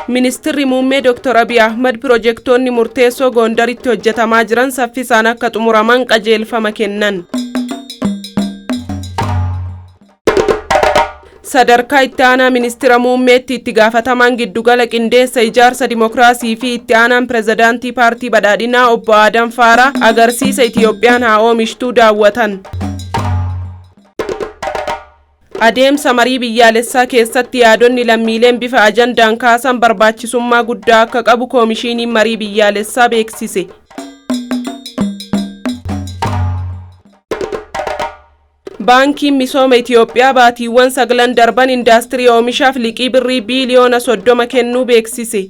Ministeerri muummee Dr. Abiy Ahmed piroojeektoonni murteessoo Gondaritti hojjetamaa jiran saffisaan akka xumuraman qajeelfama kennan. Sadarkaa itti aanaa ministeera muummeetti itti gaafatamaan giddugala qindeessa ijaarsa dimokiraasii fi itti aanaan pirezidaantii paartii badhaadhinaa obbo Adam Faaraa agarsiisa Itiyoophiyaan haa oomishtuu daawwatan. Adeemsa marii biyyaalessaa keessatti yaadonni lammiileen bifa ajandaan kaasan barbaachisummaa guddaa akka qabu koomishiniin marii biyyaalessaa beeksise. Baankiin misooma Itiyoophiyaa baatiiwwan 9 darban indaastirii oomishaaf liqii birrii biiliyoona 30 kennuu beeksise.